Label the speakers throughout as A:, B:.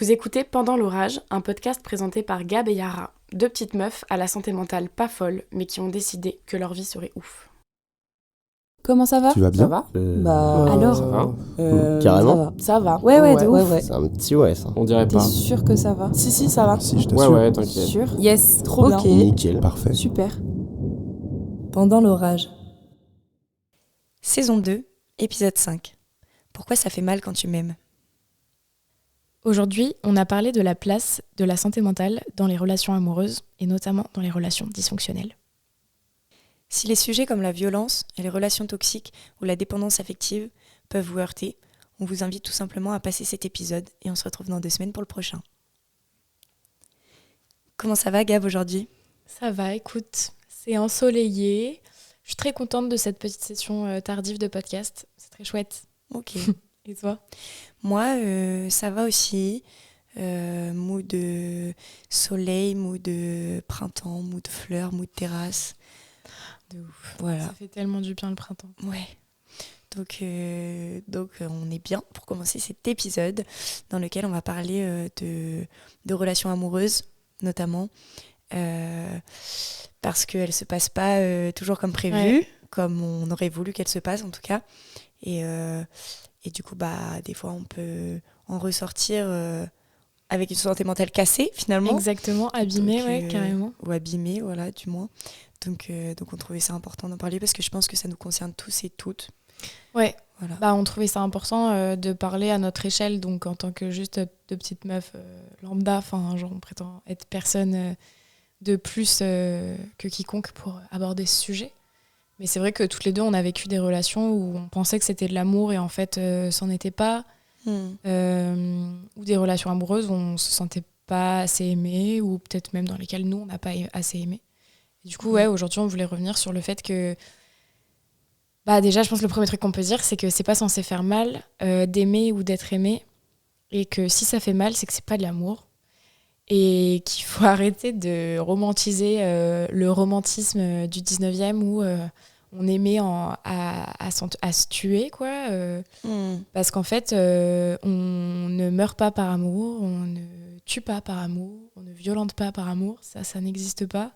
A: Vous écoutez Pendant l'orage, un podcast présenté par Gab et Yara, deux petites meufs à la santé mentale pas folle, mais qui ont décidé que leur vie serait ouf.
B: Comment ça va?
C: Tu vas bien?
B: Ça va?
A: Alors
B: Ça
C: va.
B: Carrément?
A: Ça va.
B: Ouais, de ouf.
C: C'est un petit ouais, ça.
D: On dirait
B: T'es
D: pas.
B: sûr que ça va?
A: Si, ça va.
C: Si, je t'assure.
D: Ouais, t'inquiète.
B: Sûr? Yes,
A: Trop
B: ok.
A: bien.
C: Nickel, parfait.
B: Super. Pendant l'orage.
E: Saison 2, épisode 5. Pourquoi ça fait mal quand tu m'aimes?
A: Aujourd'hui, on a parlé de la place de la santé mentale dans les relations amoureuses, et notamment dans les relations dysfonctionnelles.
E: Si les sujets comme la violence et les relations toxiques ou la dépendance affective peuvent vous heurter, on vous invite tout simplement à passer cet épisode et on se retrouve dans 2 semaines pour le prochain. Comment ça va, Gab, aujourd'hui?
A: Ça va, écoute, c'est ensoleillé. Je suis très contente de cette petite session tardive de podcast. C'est très chouette.
E: Ok.
A: Et toi?
E: Moi, ça va aussi. Mood de soleil, mood de printemps, mood de fleurs, mood de terrasse.
A: De ouf.
E: Voilà.
A: Ça fait tellement du bien le printemps.
E: Ouais. Donc, on est bien pour commencer cet épisode dans lequel on va parler de relations amoureuses, notamment. Parce qu'elles ne se passent pas toujours comme prévu, comme on aurait voulu qu'elles se passent en tout cas. Et du coup, des fois, on peut en ressortir avec une santé mentale cassée, finalement.
A: Exactement, abîmée,
E: Donc,
A: carrément.
E: Ou abîmée, voilà, du moins. Donc, on trouvait ça important d'en parler parce que je pense que ça nous concerne tous et toutes.
A: Ouais,
E: voilà.
A: on trouvait ça important de parler à notre échelle, donc en tant que juste de petites meufs lambda, genre on prétend être personne de plus que quiconque pour aborder ce sujet. Mais c'est vrai que toutes les deux, on a vécu des relations où on pensait que c'était de l'amour et en fait, c'en était pas. Ou des relations amoureuses où on se sentait pas assez aimé, ou peut-être même dans lesquelles nous, on n'a pas assez aimé. Et du coup, aujourd'hui, on voulait revenir sur le fait que déjà, je pense que le premier truc qu'on peut dire, c'est que c'est pas censé faire mal d'aimer ou d'être aimé, et que si ça fait mal, c'est que c'est pas de l'amour, et qu'il faut arrêter de romantiser le romantisme du 19e où on aimait à se tuer, quoi. Parce qu'en fait, on ne meurt pas par amour, on ne tue pas par amour, on ne violente pas par amour, ça n'existe pas.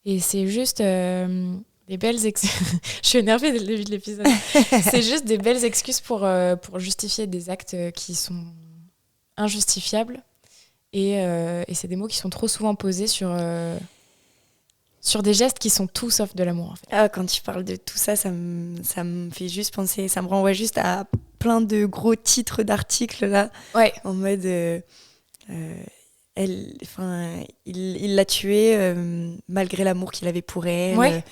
A: Et c'est juste des belles excuses. Je suis énervée dès le début de l'épisode. C'est juste des belles excuses pour justifier des actes qui sont injustifiables. Et c'est des mots qui sont trop souvent posés sur des gestes qui sont tout sauf de l'amour, en fait.
E: Ah, quand tu parles de tout ça, ça me fait juste penser, ça me renvoie juste à plein de gros titres d'articles là, en mode il l'a tuée malgré l'amour qu'il avait pour elle.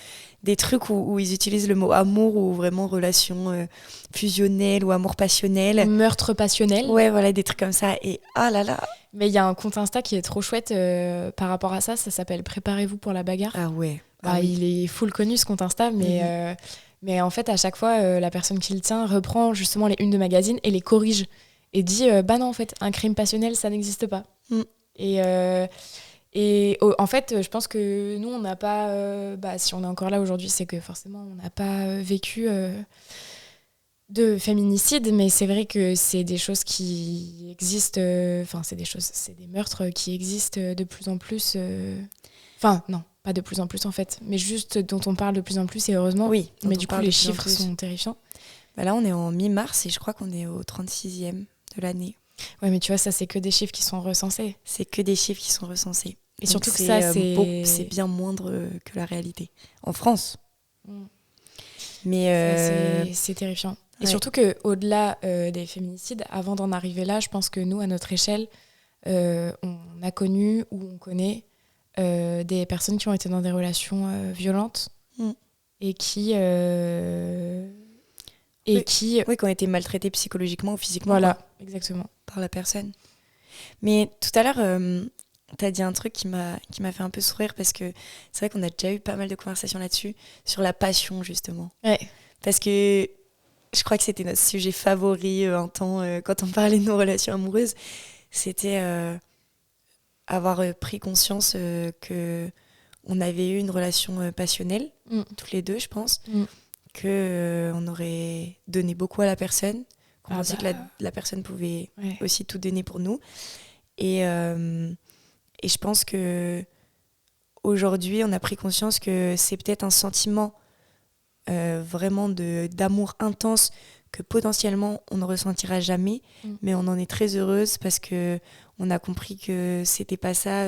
E: Des trucs où ils utilisent le mot amour ou vraiment relation fusionnelle ou amour passionnel.
A: Meurtre passionnel.
E: Ouais, voilà, des trucs comme ça. Et ah là là.
A: Mais il y a un compte Insta qui est trop chouette par rapport à ça. Ça s'appelle Préparez-vous pour la bagarre.
E: Ah ouais.
A: Il est full connu ce compte Insta, mais en fait, à chaque fois, la personne qui le tient reprend justement les unes de magazines et les corrige. Et dit, non, en fait, un crime passionnel, ça n'existe pas. En fait, je pense que nous, on n'a pas... si on est encore là aujourd'hui, c'est que forcément, on n'a pas vécu de féminicide, mais c'est vrai que c'est des choses qui existent... c'est des meurtres qui existent de plus en plus... non, pas de plus en plus, en fait, mais juste dont on parle de plus en plus, et heureusement.
E: Oui,
A: mais du coup, les chiffres sont terrifiants.
E: Là, on est en mi-mars, et je crois qu'on est au 36e de l'année.
A: Ouais, mais tu vois, ça, c'est que des chiffres qui sont recensés.
E: C'est que des chiffres qui sont recensés.
A: Et surtout que
E: c'est bien moindre que la réalité. En France. Mais
A: c'est terrifiant. Et surtout qu'au-delà des féminicides, avant d'en arriver là, je pense que nous, à notre échelle, on a connu ou on connaît des personnes qui ont été dans des relations violentes et qui
E: ont été maltraitées psychologiquement ou physiquement.
A: Voilà, exactement.
E: Par la personne. Mais tout à l'heure, t'as dit un truc qui m'a fait un peu sourire parce que c'est vrai qu'on a déjà eu pas mal de conversations là-dessus, sur la passion, justement.
A: Ouais.
E: Parce que je crois que c'était notre sujet favori un temps, quand on parlait de nos relations amoureuses. C'était avoir pris conscience qu'on avait eu une relation passionnelle, toutes les deux, je pense. Qu'on aurait donné beaucoup à la personne, qu'on pensait que la personne pouvait aussi tout donner pour nous. Et je pense que aujourd'hui, on a pris conscience que c'est peut-être un sentiment vraiment d'amour intense que potentiellement on ne ressentira jamais, mais on en est très heureuse parce que on a compris que c'était pas ça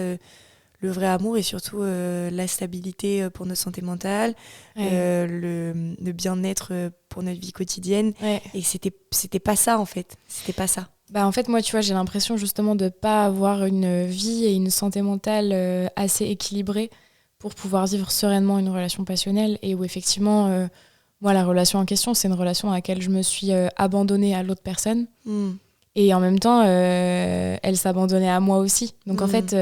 E: le vrai amour, et surtout la stabilité pour notre santé mentale, le bien-être pour notre vie quotidienne. Et c'était pas ça en fait, c'était pas ça.
A: En fait, moi, tu vois, j'ai l'impression justement de pas avoir une vie et une santé mentale assez équilibrée pour pouvoir vivre sereinement une relation passionnelle, et où effectivement, moi, la relation en question, c'est une relation dans laquelle je me suis abandonnée à l'autre personne, et en même temps, elle s'abandonnait à moi aussi. Donc en fait,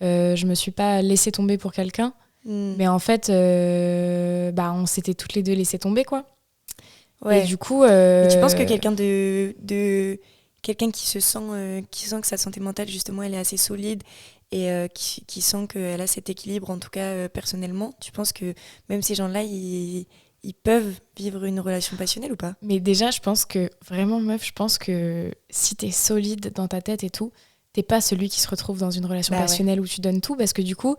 A: je me suis pas laissée tomber pour quelqu'un, mais en fait, on s'était toutes les deux laissées tomber, quoi.
E: Ouais.
A: Et du coup,
E: et tu penses que quelqu'un qui sent que sa santé mentale justement elle est assez solide et qui sent qu'elle a cet équilibre, en tout cas personnellement, tu penses que même ces gens-là ils peuvent vivre une relation passionnelle ou pas?
A: Mais déjà, je pense que vraiment, meuf, je pense que si t'es solide dans ta tête et tout, t'es pas celui qui se retrouve dans une relation passionnelle où tu donnes tout, parce que du coup,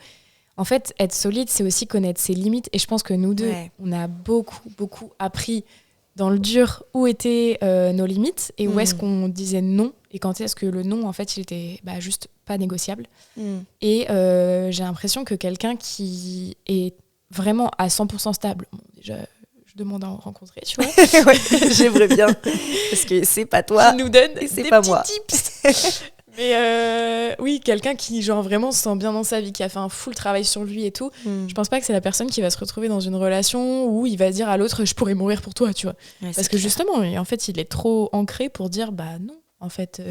A: en fait, être solide, c'est aussi connaître ses limites. Et je pense que nous deux, on a beaucoup appris dans le dur où étaient nos limites et où est-ce qu'on disait non, et quand est-ce que le non, en fait, il était juste pas négociable. Et j'ai l'impression que quelqu'un qui est vraiment à 100% stable, bon, déjà, je demande à en rencontrer, tu vois.
E: Ouais, j'aimerais bien, parce que c'est pas toi,
A: qui nous donne
E: et c'est
A: des
E: pas
A: petits
E: moi.
A: tips. Mais oui, quelqu'un qui genre vraiment se sent bien dans sa vie, qui a fait un full travail sur lui et tout, je pense pas que c'est la personne qui va se retrouver dans une relation où il va dire à l'autre je pourrais mourir pour toi, tu vois. Parce que justement, en fait, il est trop ancré pour dire bah non, en fait.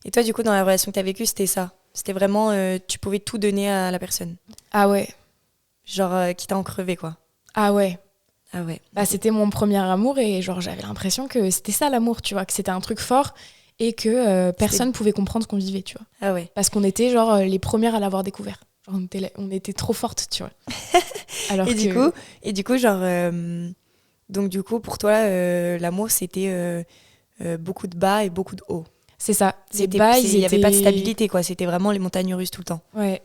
E: Et toi, du coup, dans la relation que t'as vécue, c'était ça? C'était vraiment, tu pouvais tout donner à la personne?
A: Ah ouais.
E: Genre, quitte à en crever, quoi.
A: Ah ouais.
E: Ah ouais.
A: C'était mon premier amour, et genre j'avais l'impression que c'était ça l'amour, tu vois, que c'était un truc fort et que personne pouvait comprendre ce qu'on vivait, tu vois.
E: Ah ouais.
A: Parce qu'on était genre les premières à l'avoir découvert. Genre, on était trop fortes, tu vois. Alors
E: et du coup, genre, donc du coup, pour toi, l'amour, c'était beaucoup de bas et beaucoup de hauts.
A: C'est ça.
E: Il n'y avait pas de stabilité, quoi. C'était vraiment les montagnes russes tout le temps.
A: Ouais.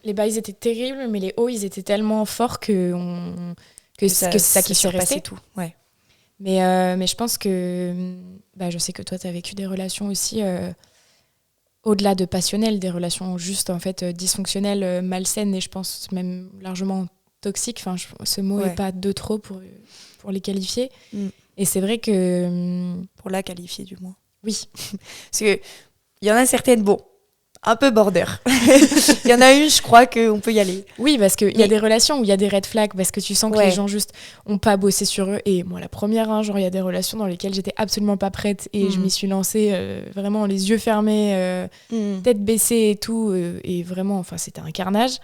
A: Les bas, ils étaient terribles, mais les hauts, ils étaient tellement forts que c'est ça qui surpassait
E: tout. Ouais.
A: Mais je pense que... je sais que toi, tu as vécu des relations aussi, au-delà de passionnelles, des relations juste, en fait, dysfonctionnelles, malsaines, et je pense même largement toxiques. Enfin, ce mot n'est pas de trop pour les qualifier. Et c'est vrai que...
E: Pour la qualifier, du moins.
A: Oui.
E: Parce qu'il y en a certaines, bon, un peu border. Il y en a une, je crois qu'on peut y aller.
A: Oui, parce qu'il y a des relations où il y a des red flags, parce que tu sens que les gens juste ont pas bossé sur eux. Et moi, la première, genre, il y a des relations dans lesquelles j'étais absolument pas prête, et je m'y suis lancée vraiment les yeux fermés, tête baissée et tout. Et vraiment, enfin, c'était un carnage.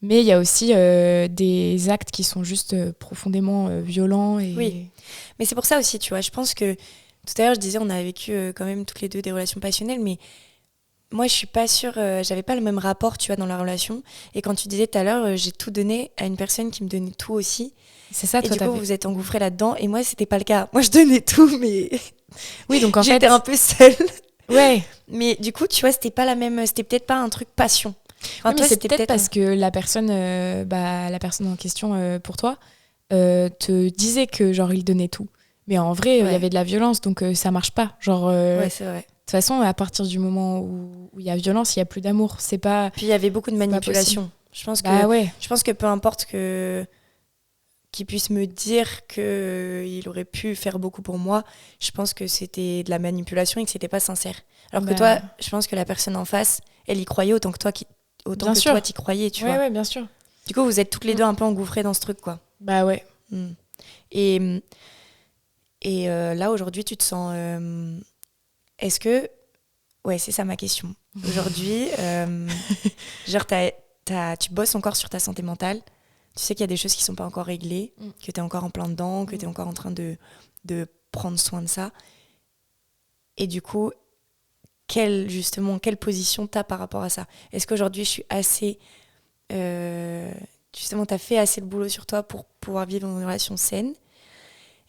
A: Mais il y a aussi des actes qui sont juste profondément violents. Et...
E: Oui, mais c'est pour ça aussi, tu vois. Je pense que tout à l'heure, je disais, on a vécu quand même toutes les deux des relations passionnelles, mais moi, je suis pas sûre, j'avais pas le même rapport, tu vois, dans la relation. Et quand tu disais tout à l'heure, j'ai tout donné à une personne qui me donnait tout aussi.
A: C'est ça,
E: toi, et du coup, vous êtes engouffrés là-dedans. Et moi, c'était pas le cas. Moi, je donnais tout, mais
A: oui, donc en fait,
E: j'étais un peu seule.
A: Ouais.
E: Mais du coup, tu vois, c'était pas la même, c'était peut-être pas un truc passion.
A: Enfin, toi, c'est peut-être parce que la personne en question pour toi te disait que genre il donnait tout. Mais en vrai, il y avait de la violence, donc ça marche pas. Genre.
E: Ouais, c'est vrai.
A: De toute façon, à partir du moment où il y a violence, il y a plus d'amour. C'est pas.
E: Puis il y avait beaucoup de manipulation. Je pense que peu importe qu'il puisse me dire qu'il aurait pu faire beaucoup pour moi, je pense que c'était de la manipulation et que c'était pas sincère. Alors que toi, je pense que la personne en face, elle y croyait autant que toi, toi t'y croyais, tu vois.
A: Ouais, bien sûr.
E: Du coup, vous êtes toutes les deux un peu engouffrées dans ce truc, quoi.
A: Bah ouais.
E: Et là, aujourd'hui, tu te sens... Est-ce que... Ouais, c'est ça ma question. Aujourd'hui, genre, tu bosses encore sur ta santé mentale. Tu sais qu'il y a des choses qui sont pas encore réglées, que tu es encore en plein dedans, que tu es encore en train de prendre soin de ça. Et du coup, quelle position tu as par rapport à ça? Est-ce qu'aujourd'hui, je suis assez... justement, tu as fait assez le boulot sur toi pour pouvoir vivre une relation saine?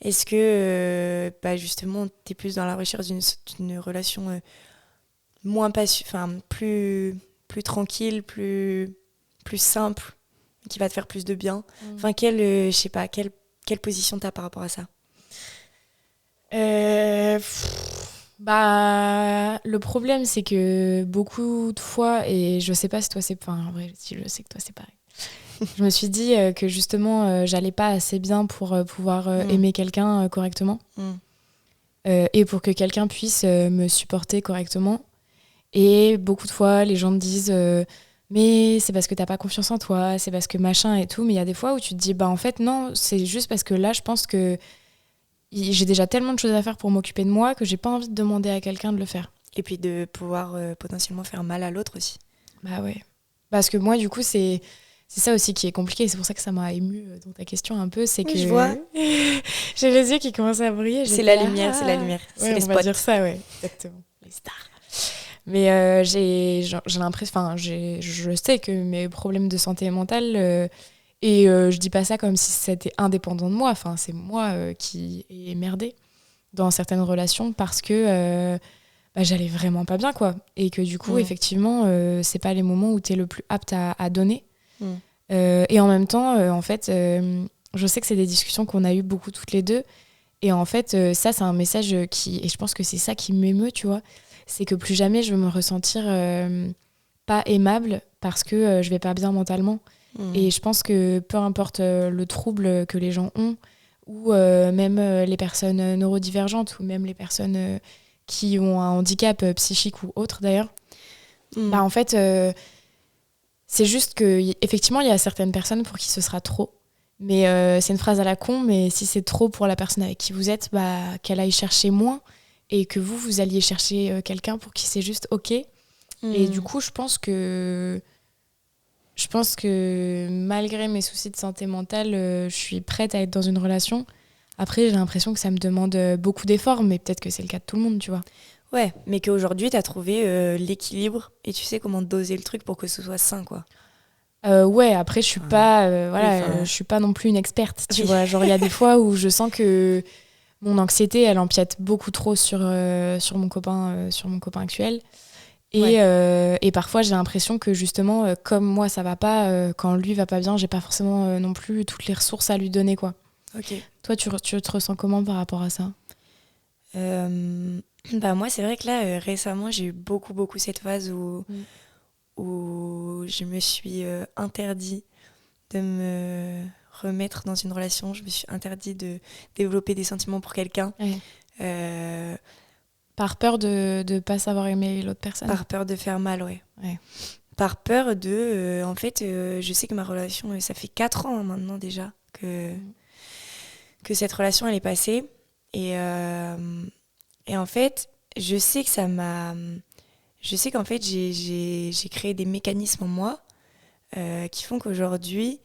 E: Est-ce que, justement, tu es plus dans la recherche d'une relation plus tranquille, plus simple, qui va te faire plus de bien. Enfin, je sais pas, quelle position t'as par rapport à ça?
A: Le problème, c'est que beaucoup de fois, et je sais pas si toi c'est... Enfin, en vrai, si je sais que toi c'est pareil. Je me suis dit que justement, j'allais pas assez bien pour pouvoir aimer quelqu'un correctement. Et pour que quelqu'un puisse me supporter correctement. Et beaucoup de fois, les gens me disent mais c'est parce que t'as pas confiance en toi, c'est parce que machin et tout. Mais il y a des fois où tu te dis en fait, non, c'est juste parce que là, je pense que j'ai déjà tellement de choses à faire pour m'occuper de moi que j'ai pas envie de demander à quelqu'un de le faire.
E: Et puis de pouvoir potentiellement faire mal à l'autre aussi.
A: Bah ouais. Parce que moi, du coup, c'est ça aussi qui est compliqué. C'est pour ça que ça m'a émue dans ta question un peu. C'est que
E: je vois.
A: J'ai les yeux qui commencent à briller.
E: C'est la lumière, c'est
A: ouais,
E: les
A: spots. On va dire ça, ouais. Exactement. Les stars. Mais j'ai l'impression... Enfin, je sais que mes problèmes de santé mentale... et je dis pas ça comme si c'était indépendant de moi. Enfin, c'est moi qui ai merdé dans certaines relations parce que j'allais vraiment pas bien, quoi. Et que du coup, effectivement, c'est pas les moments où t'es le plus apte à donner. Et en même temps, en fait, je sais que c'est des discussions qu'on a eues beaucoup toutes les deux. Et en fait, ça, c'est un message qui... Et je pense que c'est ça qui m'émeut, tu vois. C'est que plus jamais je veux me ressentir pas aimable parce que je vais pas bien mentalement. Et je pense que peu importe le trouble que les gens ont, ou même les personnes neurodivergentes, ou même les personnes qui ont un handicap psychique ou autre d'ailleurs, en fait, c'est juste qu'effectivement, il y a certaines personnes pour qui ce sera trop. Mais c'est une phrase à la con, mais si c'est trop pour la personne avec qui vous êtes, qu'elle aille chercher moins et que vous alliez chercher quelqu'un pour qui c'est juste OK. Et du coup, je pense que malgré mes soucis de santé mentale, je suis prête à être dans une relation. Après, j'ai l'impression que ça me demande beaucoup d'efforts, mais peut-être que c'est le cas de tout le monde, tu vois.
E: Ouais, mais qu'aujourd'hui, t'as trouvé l'équilibre et tu sais comment doser le truc pour que ce soit sain, quoi.
A: Ouais, après, je suis pas, je suis pas non plus une experte, tu vois. Genre, il y a des fois où je sens que mon anxiété, elle empiète beaucoup trop sur mon copain actuel. Et parfois, j'ai l'impression que justement, comme moi, ça va pas, quand lui va pas bien, j'ai pas forcément non plus toutes les ressources à lui donner, quoi.
E: Ok.
A: Toi, tu te ressens comment par rapport à ça ?
E: Moi, c'est vrai que là, récemment, j'ai eu beaucoup cette phase où je me suis interdit de me remettre dans une relation. Je me suis interdit de développer des sentiments pour quelqu'un.
A: Ouais. Par peur de ne pas savoir aimer l'autre personne.
E: Par peur de faire mal, ouais. Par peur de... en fait, je sais que ma relation, ça fait 4 ans maintenant déjà que cette relation, elle est passée. Et en fait, je sais que ça m'a... Je sais qu'en fait, j'ai créé des mécanismes en moi qui font qu'aujourd'hui,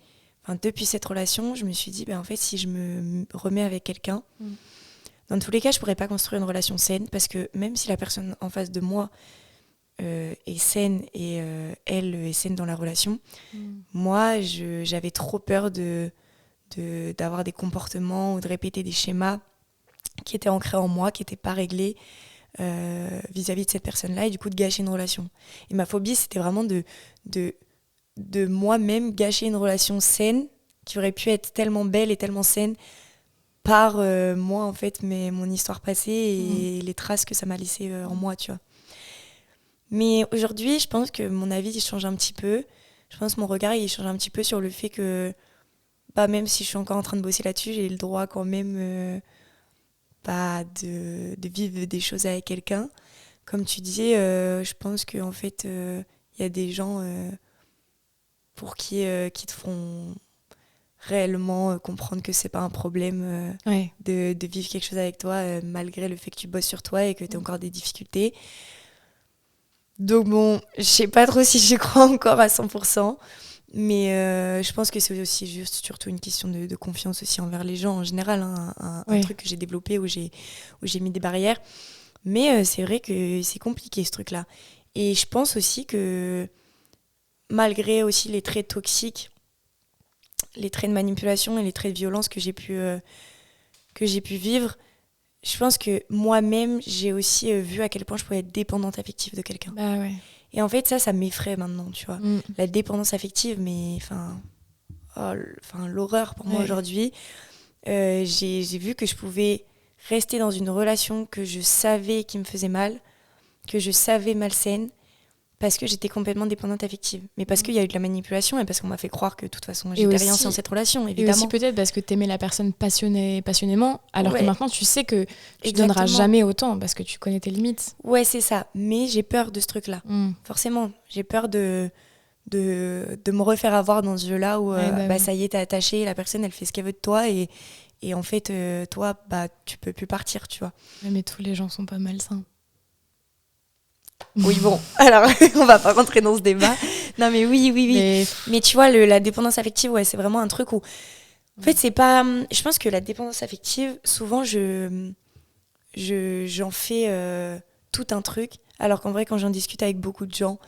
E: depuis cette relation, je me suis dit, en fait, si je me remets avec quelqu'un, dans tous les cas, je pourrais pas construire une relation saine parce que même si la personne en face de moi est saine et elle est saine dans la relation, moi, j'avais trop peur d'avoir des comportements ou de répéter des schémas qui étaient ancrés en moi, qui n'étaient pas réglés vis-à-vis de cette personne-là et du coup de gâcher une relation. Et ma phobie, c'était vraiment de moi-même gâcher une relation saine qui aurait pu être tellement belle et tellement saine par moi, en fait, mon histoire passée et les traces que ça m'a laissé en moi, tu vois. Mais aujourd'hui, je pense que mon avis, il change un petit peu. Je pense que mon regard, il change un petit peu sur le fait que, même si je suis encore en train de bosser là-dessus, j'ai le droit quand même de vivre des choses avec quelqu'un. Comme tu disais, je pense qu'en fait, il y a des gens pour qui te feront réellement comprendre que c'est pas un problème de vivre quelque chose avec toi malgré le fait que tu bosses sur toi et que tu as encore des difficultés. Donc bon, je sais pas trop si j'y crois encore à 100%, mais je pense que c'est aussi juste surtout une question de confiance aussi envers les gens en général, un truc que j'ai développé où j'ai mis des barrières. Mais c'est vrai que c'est compliqué ce truc-là. Et je pense aussi que malgré aussi les traits toxiques, les traits de manipulation et les traits de violence que j'ai pu vivre, je pense que moi-même, j'ai aussi vu à quel point je pouvais être dépendante affective de quelqu'un.
A: Bah ouais.
E: Et en fait, ça m'effraie maintenant, tu vois.
A: Mm.
E: La dépendance affective, mais l'horreur pour moi
A: Ouais.
E: aujourd'hui. J'ai vu que je pouvais rester dans une relation que je savais qui me faisait mal, que je savais malsaine, parce que j'étais complètement dépendante affective. Mais parce qu'il y a eu de la manipulation et parce qu'on m'a fait croire que de toute façon, j'étais rien sans cette relation,
A: Et
E: évidemment.
A: aussi peut-être parce que t'aimais la personne passionnément, alors que maintenant tu sais que tu donneras
E: Exactement.
A: jamais autant parce que tu connais tes limites.
E: Ouais, c'est ça. Mais j'ai peur de ce truc-là. Forcément, j'ai peur de me refaire avoir dans ce jeu-là où ça y est, t'es attaché, la personne, elle fait ce qu'elle veut de toi et en fait, toi, tu peux plus partir, tu vois.
A: Ouais, mais tous les gens sont pas malsains.
E: Oui, bon, alors, on va pas rentrer dans ce débat. Non, mais oui. Mais tu vois, la dépendance affective, ouais, c'est vraiment un truc où... En fait, c'est pas... Je pense que la dépendance affective, souvent, j'en fais tout un truc, alors qu'en vrai, quand j'en discute avec beaucoup de gens,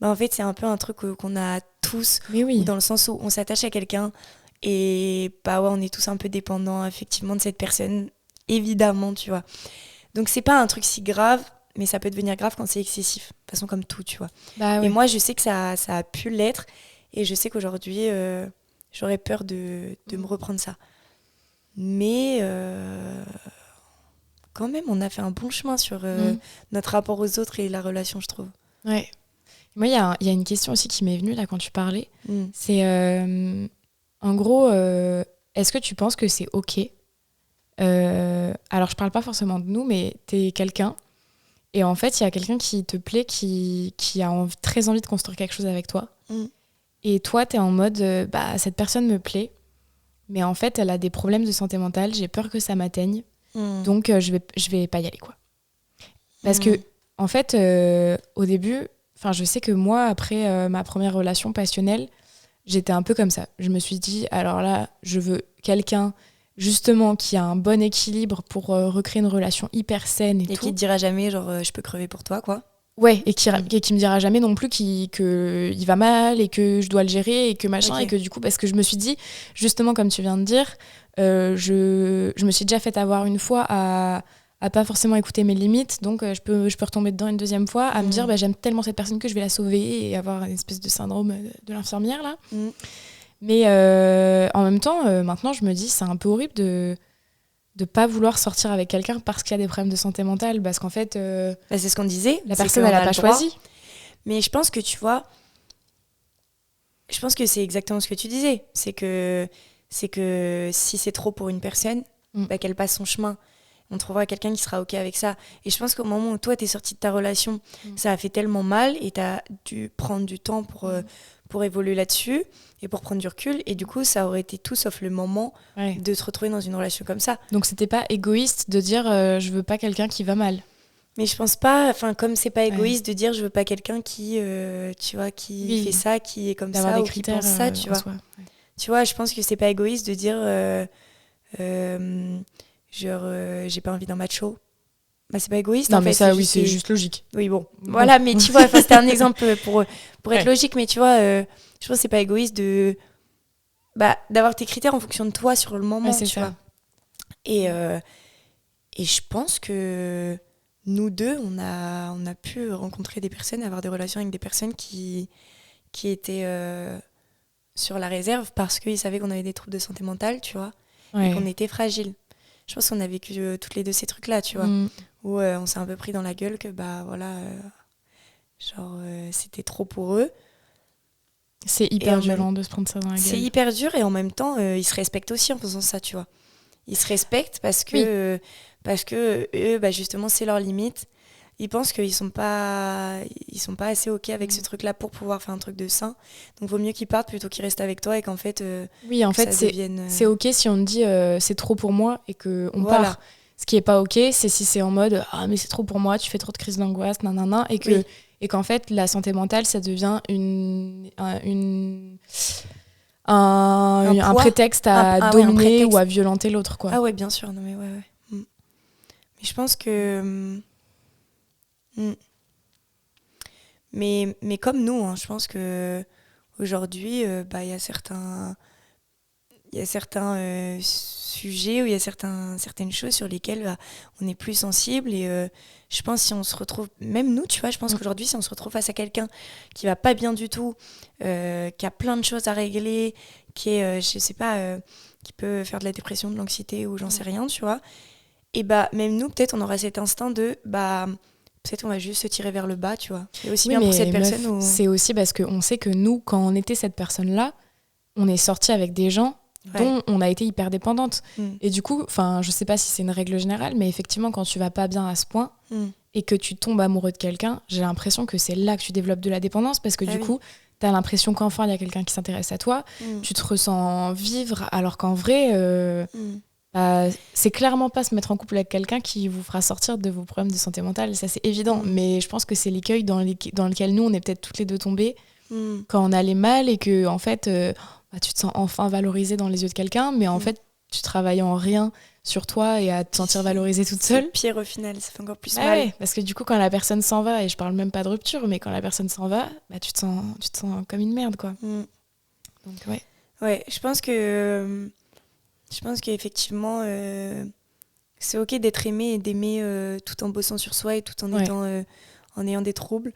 E: en fait, c'est un peu un truc qu'on a tous, ou dans le sens où on s'attache à quelqu'un, et on est tous un peu dépendants, effectivement, de cette personne, évidemment, tu vois. Donc, c'est pas un truc si grave, mais ça peut devenir grave quand c'est excessif, de toute façon comme tout, tu vois. Et moi, je sais que ça a pu l'être, et je sais qu'aujourd'hui, j'aurais peur de me reprendre ça. Mais quand même, on a fait un bon chemin sur notre rapport aux autres et la relation, je trouve.
A: Ouais. Moi, il y a une question aussi qui m'est venue là quand tu parlais. C'est, en gros, est-ce que tu penses que c'est OK alors, je parle pas forcément de nous, mais t'es quelqu'un. Et en fait, il y a quelqu'un qui te plaît, qui a très envie de construire quelque chose avec toi. Et toi, t'es en mode, cette personne me plaît, mais en fait, elle a des problèmes de santé mentale, j'ai peur que ça m'atteigne, donc je vais pas y aller, quoi. Parce que, en fait, au début, je sais que moi, après ma première relation passionnelle, j'étais un peu comme ça. Je me suis dit, alors là, je veux quelqu'un justement qui a un bon équilibre pour recréer une relation hyper saine et tout.
E: Qui te dira jamais genre je peux crever pour toi, quoi.
A: Ouais, et qui me dira jamais non plus que il va mal et que je dois le gérer et que machin, et que du coup, parce que je me suis dit, justement comme tu viens de dire, je me suis déjà fait avoir une fois à pas forcément écouter mes limites, donc je peux retomber dedans une deuxième fois, à me dire j'aime tellement cette personne que je vais la sauver et avoir une espèce de syndrome de l'infirmière là. Mais en même temps, maintenant, je me dis, c'est un peu horrible de pas vouloir sortir avec quelqu'un parce qu'il y a des problèmes de santé mentale, parce qu'en fait...
E: c'est ce qu'on disait.
A: La personne, elle n'a pas choisi.
E: Mais je pense que, tu vois, je pense que c'est exactement ce que tu disais. C'est que si c'est trop pour une personne, qu'elle passe son chemin. On trouvera quelqu'un qui sera OK avec ça. Et je pense qu'au moment où toi, t'es sortie de ta relation, ça a fait tellement mal et t'as dû prendre du temps pour évoluer là-dessus et pour prendre du recul. Et du coup, ça aurait été tout sauf le moment de te retrouver dans une relation comme ça.
A: Donc, c'était pas égoïste de dire je veux pas quelqu'un qui va mal.
E: Mais je pense pas, comme c'est pas égoïste de dire je veux pas quelqu'un qui, tu vois, qui fait ça, qui est comme ça, ou qui pense ça, tu vois. Tu vois, je pense que c'est pas égoïste de dire j'ai pas envie d'un macho. C'est pas égoïste,
A: non,
E: en fait.
A: Mais ça, oui, c'est juste logique.
E: Oui, bon. Voilà, mais tu vois, c'était un exemple pour être logique, mais tu vois, je pense que c'est pas égoïste d'avoir tes critères en fonction de toi sur le moment, tu vois. Et je pense que nous deux, on a pu rencontrer des personnes, avoir des relations avec des personnes qui étaient sur la réserve parce qu'ils savaient qu'on avait des troubles de santé mentale, tu vois, et qu'on était fragiles. Je pense qu'on a vécu toutes les deux ces trucs-là, tu vois, où on s'est un peu pris dans la gueule que, c'était trop pour eux.
A: C'est hyper violent de se prendre ça dans la gueule.
E: C'est hyper dur, et en même temps, ils se respectent aussi en faisant ça, tu vois. Ils se respectent parce que eux, justement, c'est leur limite. Ils pensent qu'ils sont pas assez OK avec ce truc-là pour pouvoir faire un truc de sain. Donc, vaut mieux qu'ils partent plutôt qu'ils restent avec toi et qu'en fait,
A: oui, en fait, c'est OK si on te dit c'est trop pour moi et qu'on part. Ce qui est pas OK, c'est si c'est en mode mais c'est trop pour moi, tu fais trop de crises d'angoisse, nanana, et qu'en fait, la santé mentale, ça devient un prétexte à dominer ou à violenter l'autre, quoi.
E: Ah ouais, bien sûr. Non, mais ouais. Mais je pense que... Mais comme nous, je pense que aujourd'hui, il y a y a certains sujets ou il y a certaines choses sur lesquelles on est plus sensible. Et je pense si on se retrouve, même nous, tu vois, je pense qu'aujourd'hui, si on se retrouve face à quelqu'un qui va pas bien du tout, qui a plein de choses à régler, qui est, je sais pas, qui peut faire de la dépression, de l'anxiété ou j'en sais rien, tu vois. Et bah, même nous, peut-être, on aura cet instinct de, bah, peut-être on va juste se tirer vers le bas, tu vois. Et aussi bien pour cette personne.
A: Meuf, c'est aussi parce qu'on sait que nous, quand on était cette personne-là, on est sorti avec des gens dont on a été hyper dépendante. Et du coup, je sais pas si c'est une règle générale, mais effectivement, quand tu vas pas bien à ce point et que tu tombes amoureux de quelqu'un, j'ai l'impression que c'est là que tu développes de la dépendance parce que du coup, t'as l'impression qu'enfin il y a quelqu'un qui s'intéresse à toi, tu te ressens vivre, alors qu'en vrai, c'est clairement pas se mettre en couple avec quelqu'un qui vous fera sortir de vos problèmes de santé mentale, ça c'est évident, mais je pense que c'est l'écueil dans lequel nous on est peut-être toutes les deux tombées quand on allait mal et que en fait tu te sens enfin valorisée dans les yeux de quelqu'un, mais en fait tu travailles en rien sur toi et à te sentir valorisée toute seule.
E: C'est pire au final, ça fait encore plus mal.
A: Ouais, parce que du coup quand la personne s'en va, et je parle même pas de rupture, mais quand la personne s'en va, tu te sens comme une merde quoi. Donc
E: ouais, je pense qu'effectivement c'est ok d'être aimé et d'aimer tout en bossant sur soi et tout en en ayant des troubles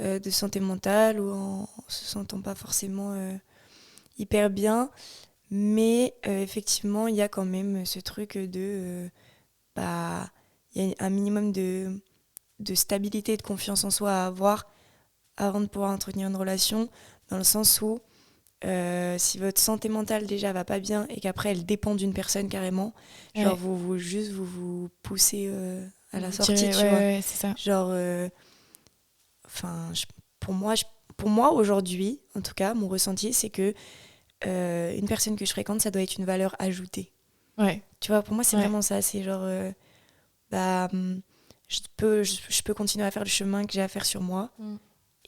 E: de santé mentale ou en se sentant pas forcément hyper bien, mais effectivement il y a quand même ce truc de il y a un minimum de stabilité et de confiance en soi à avoir avant de pouvoir entretenir une relation, dans le sens où si votre santé mentale déjà va pas bien et qu'après elle dépend d'une personne carrément, genre vous poussez à la sortie, tu vois.
A: Ouais, c'est ça.
E: Genre pour moi aujourd'hui, en tout cas, mon ressenti c'est que une personne que je fréquente, ça doit être une valeur ajoutée.
A: Ouais.
E: Tu vois, pour moi c'est vraiment ça, c'est genre je peux continuer à faire le chemin que j'ai à faire sur moi.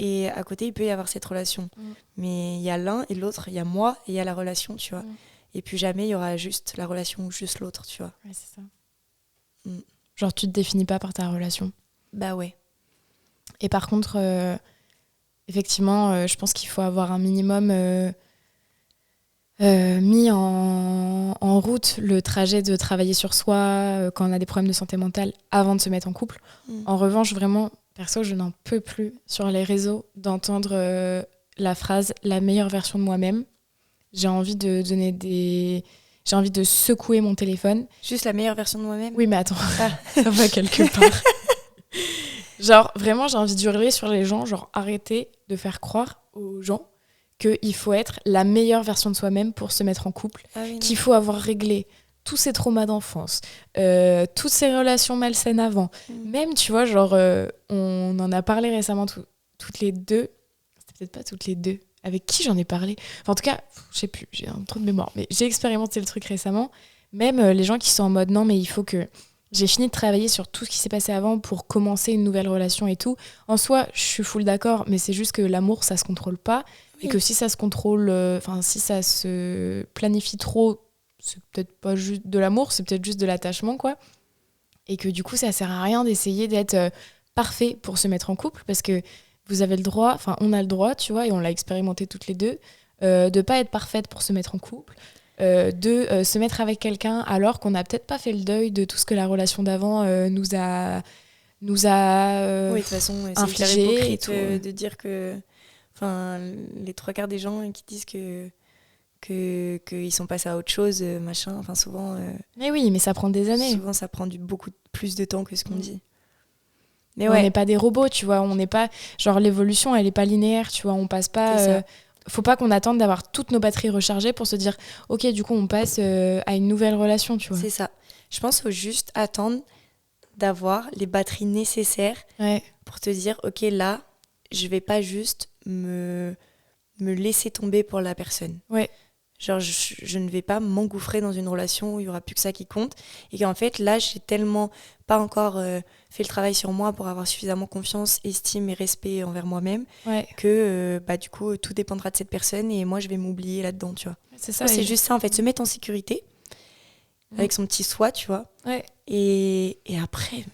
E: Et à côté, il peut y avoir cette relation. Mais il y a l'un et l'autre, il y a moi et il y a la relation, tu vois. Et puis jamais, il y aura juste la relation ou juste l'autre, tu vois.
A: Ouais, c'est ça. Genre, tu te définis pas par ta relation.
E: Bah ouais.
A: Et par contre, effectivement, je pense qu'il faut avoir un minimum mis en route le trajet de travailler sur soi quand on a des problèmes de santé mentale avant de se mettre en couple. En revanche, vraiment... Perso, je n'en peux plus sur les réseaux d'entendre la phrase « la meilleure version de moi-même ». J'ai envie de j'ai envie de secouer mon téléphone.
E: Juste la meilleure version de moi-même ?
A: Oui, mais attends, ça va quelque part. Genre, vraiment, j'ai envie d'hurler sur les gens, genre, arrêtez de faire croire aux gens qu'il faut être la meilleure version de soi-même pour se mettre en couple, qu'il faut avoir réglé tous ces traumas d'enfance, toutes ces relations malsaines avant. Même, tu vois, genre, on en a parlé récemment toutes les deux. C'était peut-être pas toutes les deux. Avec qui j'en ai parlé ? Enfin, en tout cas, je sais plus, j'ai un trou de mémoire. Mais j'ai expérimenté le truc récemment. Même les gens qui sont en mode, non, mais il faut que... J'ai fini de travailler sur tout ce qui s'est passé avant pour commencer une nouvelle relation et tout. En soi, je suis full d'accord, mais c'est juste que l'amour, ça se contrôle pas. Et que si ça se contrôle... si ça se planifie trop... c'est peut-être pas juste de l'amour, c'est peut-être juste de l'attachement, quoi. Et que du coup, ça sert à rien d'essayer d'être parfait pour se mettre en couple, parce que vous avez le droit, enfin, on a le droit, tu vois, et on l'a expérimenté toutes les deux, de pas être parfaite pour se mettre en couple, de se mettre avec quelqu'un alors qu'on n'a peut-être pas fait le deuil de tout ce que la relation d'avant nous a
E: oui, de toute façon, c'est
A: infligé
E: hypocrite de dire que... Enfin, les 3/4 des gens qui disent qu'ils sont passés à autre chose, machin, enfin souvent...
A: Mais oui, mais ça prend des années.
E: Souvent, ça prend beaucoup plus de temps que ce qu'on dit. Mais
A: on n'est pas des robots, tu vois, on n'est pas... Genre, l'évolution, elle n'est pas linéaire, tu vois, on passe pas... faut pas qu'on attende d'avoir toutes nos batteries rechargées pour se dire, ok, du coup, on passe à une nouvelle relation, tu vois.
E: C'est ça. Je pense qu'il faut juste attendre d'avoir les batteries nécessaires pour te dire, ok, là, je vais pas juste me laisser tomber pour la personne.
A: Ouais.
E: Genre, je ne vais pas m'engouffrer dans une relation où il n'y aura plus que ça qui compte. Et qu'en fait, là, j'ai tellement pas encore fait le travail sur moi pour avoir suffisamment confiance, estime et respect envers moi-même que, du coup, tout dépendra de cette personne et moi, je vais m'oublier là-dedans, tu vois.
A: C'est ça.
E: C'est juste ça, en fait, se mettre en sécurité avec son petit soi, tu vois.
A: Ouais.
E: Et après...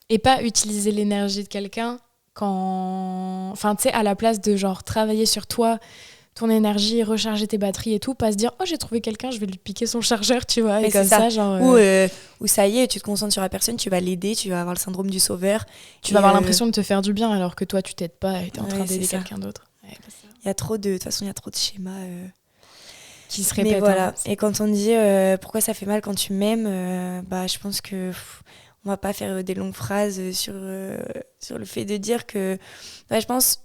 A: Et pas utiliser l'énergie de quelqu'un quand... Enfin, tu sais, à la place de, genre, travailler sur toi... ton énergie, recharger tes batteries et tout, pas se dire oh j'ai trouvé quelqu'un, je vais lui piquer son chargeur, tu vois,
E: Mais
A: et comme
E: c'est ça.
A: ça genre
E: Ou ça y est, tu te concentres sur la personne, tu vas l'aider, tu vas avoir le syndrome du sauveur.
A: tu vas avoir l'impression de te faire du bien alors que toi tu t'aides pas et t'es en train
E: Ouais,
A: d'aider
E: c'est ça.
A: quelqu'un d'autre. Ouais, bah ça.
E: Il y a trop de toute façon, il y a trop de schémas.
A: Qui se répètent.
E: Mais voilà.
A: Hein.
E: Et quand on dit pourquoi ça fait mal quand tu m'aimes, je pense que on va pas faire des longues phrases sur le fait de dire que. Je pense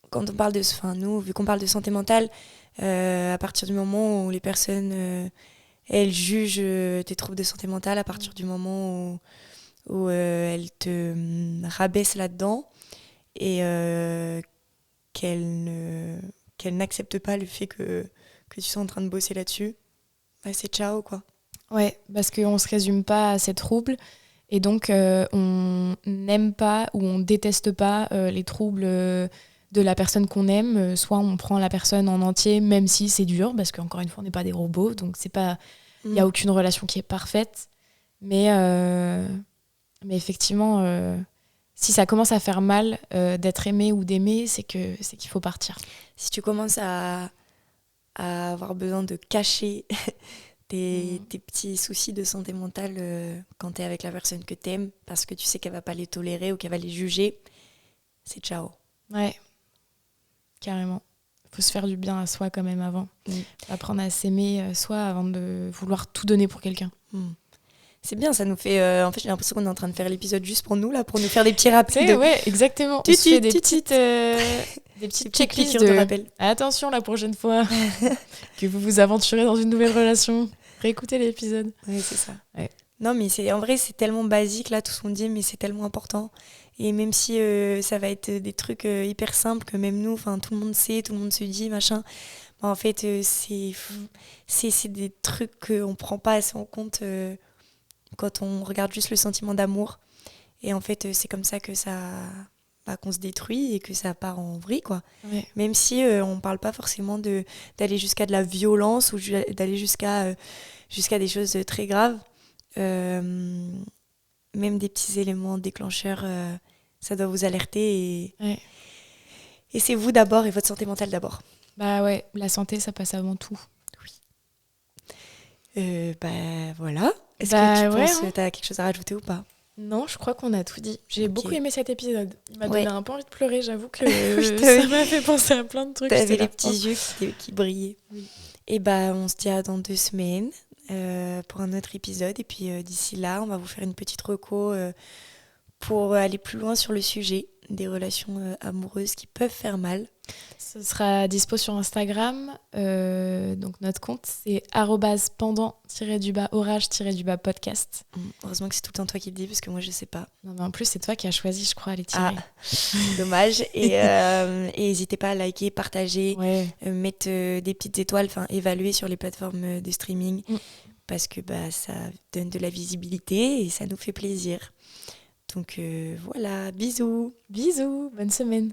E: quand on parle de, nous vu qu'on parle de santé mentale, à partir du moment où les personnes elles jugent tes troubles de santé mentale, à partir du moment où elles te rabaissent là-dedans et qu'elles n'acceptent pas le fait que tu sois en train de bosser là-dessus, c'est ciao quoi.
A: Ouais, parce qu'on se résume pas à ces troubles et donc on n'aime pas ou on déteste pas les troubles de la personne qu'on aime. Soit on prend la personne en entier, même si c'est dur, parce qu'encore une fois on n'est pas des robots, donc c'est pas, il y a aucune relation qui est parfaite. Mais effectivement, si ça commence à faire mal d'être aimé ou d'aimer, c'est qu'il faut partir.
E: Si tu commences à avoir besoin de cacher tes petits soucis de santé mentale quand tu es avec la personne que tu aimes, parce que tu sais qu'elle va pas les tolérer ou qu'elle va les juger, c'est ciao.
A: Ouais, carrément. Faut se faire du bien à soi quand même avant. Apprendre à s'aimer soi avant de vouloir tout donner pour quelqu'un.
E: C'est bien, ça nous fait... en fait, j'ai l'impression qu'on est en train de faire l'épisode juste pour nous, là, pour nous faire des petits rappels.
A: Ouais, exactement. On se fait des petites checklists de rappel. Attention la prochaine fois que vous vous aventurez dans une nouvelle relation. Réécoutez l'épisode.
E: Oui, c'est ça.
A: Ouais.
E: Non, mais en vrai, c'est tellement basique, là, tout ce qu'on dit, mais c'est tellement important. Et même si ça va être des trucs hyper simples que même nous, tout le monde sait, tout le monde se dit, machin, en fait, c'est des trucs qu'on prend pas assez en compte quand on regarde juste le sentiment d'amour. Et en fait, c'est comme ça que ça... qu'on se détruit et que ça part en vrille, quoi.
A: Ouais.
E: Même si on parle pas forcément d'aller jusqu'à de la violence ou d'aller jusqu'à des choses très graves. Même des petits éléments déclencheurs, ça doit vous alerter et c'est vous d'abord et votre santé mentale d'abord.
A: Bah ouais, la santé ça passe avant tout.
E: Oui. Voilà. Est-ce que tu penses que tu as quelque chose à rajouter ou pas ?
A: Non, je crois qu'on a tout dit. J'ai beaucoup aimé cet épisode. Il m'a donné un peu envie de pleurer, j'avoue que ça m'a fait penser à plein de trucs.
E: T'avais les petits yeux qui brillaient. Oui. Et on se dit à dans 2 semaines pour un autre épisode. Et puis d'ici là, on va vous faire une petite reco pour aller plus loin sur le sujet des relations amoureuses qui peuvent faire mal.
A: Ce sera dispo sur Instagram. Donc notre compte, c'est @pendant-orage-podcast.
E: Heureusement que c'est tout le temps toi qui le dis, parce que moi, je sais pas.
A: Non, mais en plus, c'est toi qui as choisi, je crois, les tirer.
E: Dommage. Et n'hésitez pas à liker, partager, mettre des petites étoiles, évaluer sur les plateformes de streaming, parce que ça donne de la visibilité et ça nous fait plaisir. Donc voilà, bisous.
A: Bisous, bonne semaine.